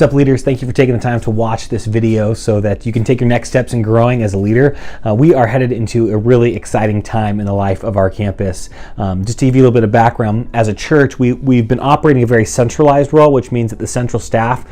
What's up, leaders? Thank you for taking the time to watch this video so that you can take your next steps in growing as a leader. We are headed into a really exciting time in the life of our campus. Just to give you a little bit of background, as a church, we've been operating a very centralized role, which means that the central staff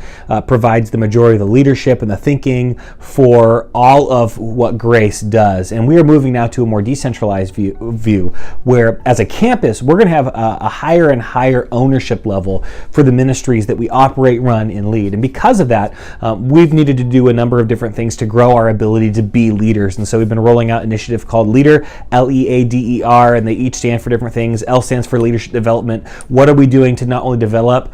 provides the majority of the leadership and the thinking for all of what Grace does. And we are moving now to a more decentralized view where, as a campus, we're going to have a higher and higher ownership level for the ministries that we operate, run, and lead. And because of that, we've needed to do a number of different things to grow our ability to be leaders. And so we've been rolling out an initiative called Leader, L-E-A-D-E-R, and they each stand for different things. L stands for leadership development. What are we doing to not only develop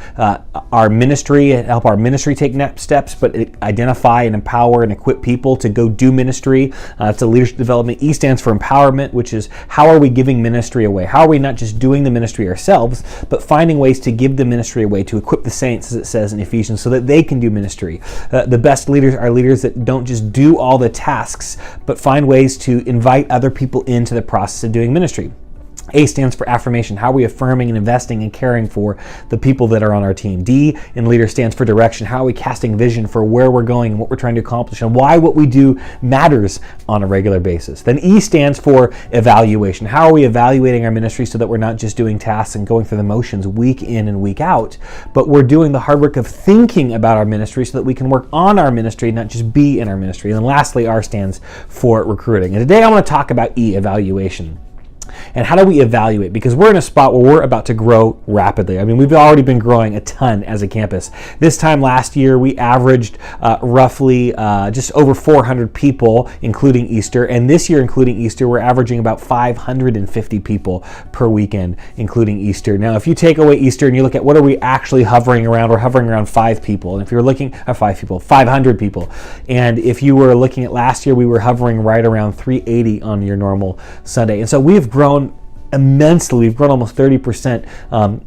our ministry, help our ministry take next steps, but identify and empower and equip people to go do ministry? It's a leadership development. E stands for empowerment, which is how are we giving ministry away? How are we not just doing the ministry ourselves, but finding ways to give the ministry away, to equip the saints, as it says in Ephesians, so that they can do ministry. The best leaders are leaders that don't just do all the tasks, but find ways to invite other people into the process of doing ministry. A stands for affirmation. How are we affirming and investing and caring for the people that are on our team? D in leader stands for direction. How are we casting vision for where we're going and what we're trying to accomplish and why what we do matters on a regular basis? Then E stands for evaluation. How are we evaluating our ministry so that we're not just doing tasks and going through the motions week in and week out, but we're doing the hard work of thinking about our ministry so that we can work on our ministry, not just be in our ministry. And then lastly, R stands for recruiting. And today I want to talk about E, evaluation. And how do we evaluate? Because we're in a spot where we're about to grow rapidly. I mean, we've already been growing a ton as a campus. This time last year, we averaged roughly just over 400 people, including Easter. And this year, including Easter, we're averaging about 550 people per weekend, including Easter. Now, if you take away Easter and you look at what are we actually hovering around, we're hovering around 5 people. And if you're looking at 500 people. And if you were looking at last year, we were hovering right around 380 on your normal Sunday. And so we've grown immensely. We've grown almost 30%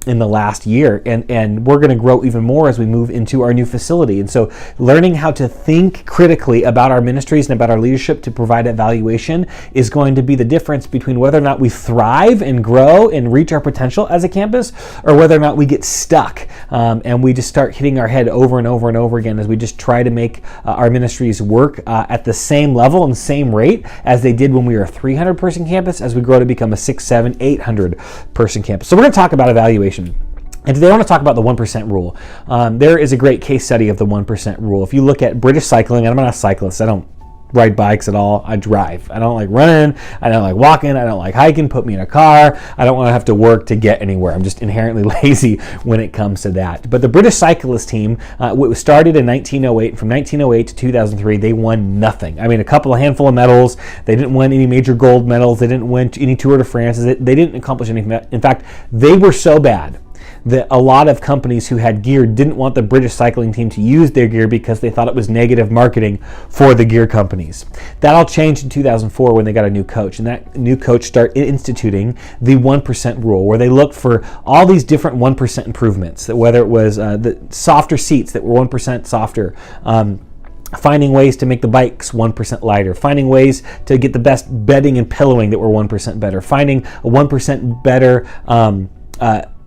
in the last year, and we're going to grow even more as we move into our new facility. And so learning how to think critically about our ministries and about our leadership to provide evaluation is going to be the difference between whether or not we thrive and grow and reach our potential as a campus, or whether or not we get stuck and we just start hitting our head over and over and over again as we just try to make our ministries work at the same level and same rate as they did when we were a 300-person campus, as we grow to become a 600, 700, 800 person campus. So we're going to talk about evaluation. And today I want to talk about the 1% rule. There is a great case study of the 1% rule. If you look at British cycling, and I'm not a cyclist, I don't ride bikes at all. I drive. I don't like running. I don't like walking. I don't like hiking. Put me in a car. I don't want to have to work to get anywhere. I'm just inherently lazy when it comes to that. But the British cyclist team, it was started in 1908. From 1908 to 2003, they won nothing. I mean, a handful of medals. They didn't win any major gold medals. They didn't win any Tour de France. They didn't accomplish anything. In fact, they were so bad that a lot of companies who had gear didn't want the British cycling team to use their gear because they thought it was negative marketing for the gear companies. That all changed in 2004 when they got a new coach, and that new coach started instituting the 1% rule, where they looked for all these different 1% improvements, that whether it was the softer seats that were 1% softer, finding ways to make the bikes 1% lighter, finding ways to get the best bedding and pillowing that were 1% better, finding a 1% better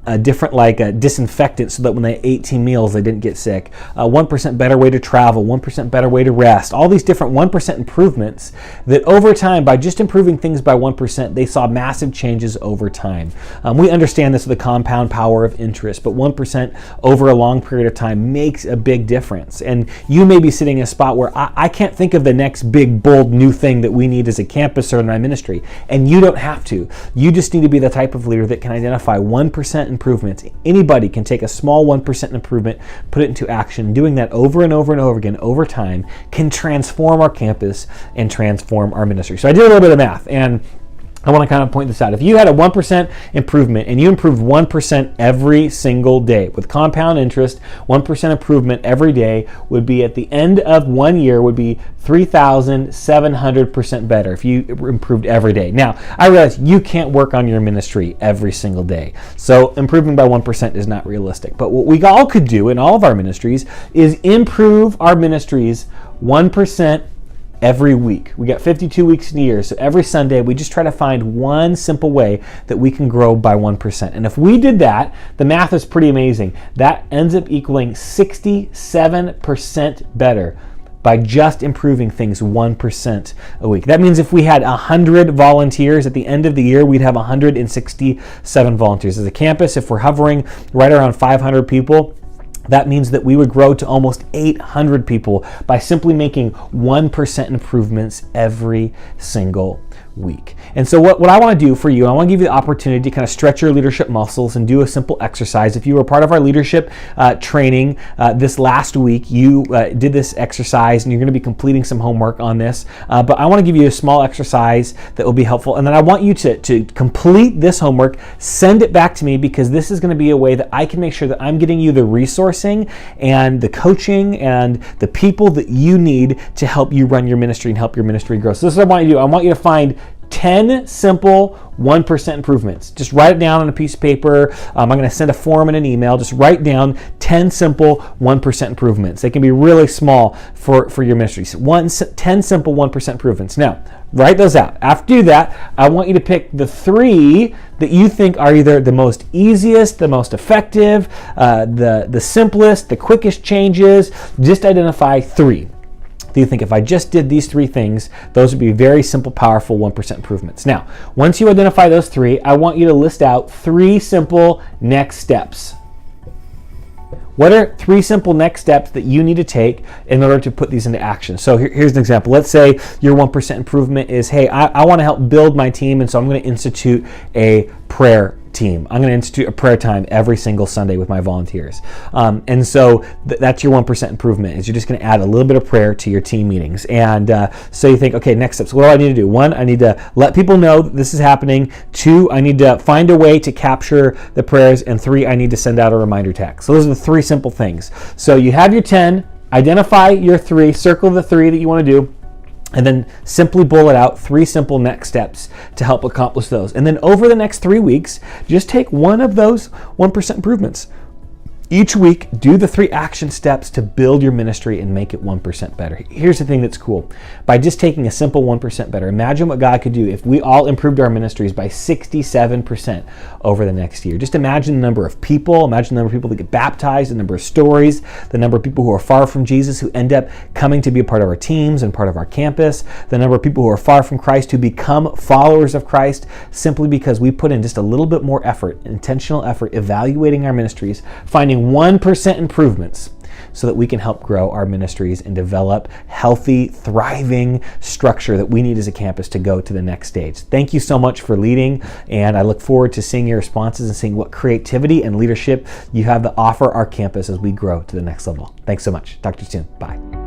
a different disinfectant so that when they ate team meals they didn't get sick, 1% better way to travel, 1% better way to rest, all these different 1% improvements that over time, by just improving things by 1%, they saw massive changes over time. We understand this with the compound power of interest, but 1% over a long period of time makes a big difference. And you may be sitting in a spot where I can't think of the next big, bold, new thing that we need as a campus or in my ministry, and you don't have to. You just need to be the type of leader that can identify 1% improvements. Anybody can take a small 1% improvement, put it into action. Doing that over and over and over again over time can transform our campus and transform our ministry. So I did a little bit of math, and I want to kind of point this out. If you had a 1% improvement and you improved 1% every single day with compound interest, 1% improvement every day would be, at the end of 1 year, would be 3,700% better if you improved every day. Now, I realize you can't work on your ministry every single day. So improving by 1% is not realistic. But what we all could do in all of our ministries is improve our ministries 1% every week. We got 52 weeks in a year, so every Sunday we just try to find one simple way that we can grow by 1%. And if we did that, the math is pretty amazing. That ends up equaling 67% better by just improving things 1% a week. That means if we had 100 volunteers at the end of the year, we'd have 167 volunteers. As a campus, if we're hovering right around 500 people, that means that we would grow to almost 800 people by simply making 1% improvements every single week. And so what I want to do for you, I want to give you the opportunity to kind of stretch your leadership muscles and do a simple exercise. If you were part of our leadership training this last week, you did this exercise and you're going to be completing some homework on this. But I want to give you a small exercise that will be helpful. And then I want you to complete this homework, send it back to me, because this is going to be a way that I can make sure that I'm getting you the resourcing and the coaching and the people that you need to help you run your ministry and help your ministry grow. So this is what I want you to do. I want you to find 10 simple 1% improvements. Just write it down on a piece of paper. I'm going to send a form in an email. Just write down 10 simple 1% improvements. They can be really small for your ministries. 10 simple 1% improvements. Now, write those out. After you do that, I want you to pick the 3 that you think are either the most easiest, the most effective, the simplest, the quickest changes. Just identify 3. Do you think if I just did these 3 things, those would be very simple, powerful 1% improvements? Now, once you identify those 3, I want you to list out 3 simple next steps. What are 3 simple next steps that you need to take in order to put these into action? So here's an example. Let's say your 1% improvement is, hey, I want to help build my team, and so I'm going to institute a prayer team. I'm going to institute a prayer time every single Sunday with my volunteers. And so that's your 1% improvement, is you're just going to add a little bit of prayer to your team meetings. And so you think, okay, next steps. What do I need to do? 1, I need to let people know that this is happening. 2, I need to find a way to capture the prayers. And 3, I need to send out a reminder text. So those are the 3 simple things. So you have your 10, identify your 3, circle the 3 that you want to do, and then simply bullet out 3 simple next steps to help accomplish those. And then over the next 3 weeks, just take one of those 1% improvements. Each week, do the 3 action steps to build your ministry and make it 1% better. Here's the thing that's cool. By just taking a simple 1% better, imagine what God could do if we all improved our ministries by 67% over the next year. Just imagine the number of people, imagine the number of people that get baptized, the number of stories, the number of people who are far from Jesus who end up coming to be a part of our teams and part of our campus, the number of people who are far from Christ who become followers of Christ simply because we put in just a little bit more effort, intentional effort, evaluating our ministries, finding 1% improvements so that we can help grow our ministries and develop healthy, thriving structure that we need as a campus to go to the next stage. Thank you so much for leading, and I look forward to seeing your responses and seeing what creativity and leadership you have to offer our campus as we grow to the next level. Thanks so much. Talk to you soon. Bye.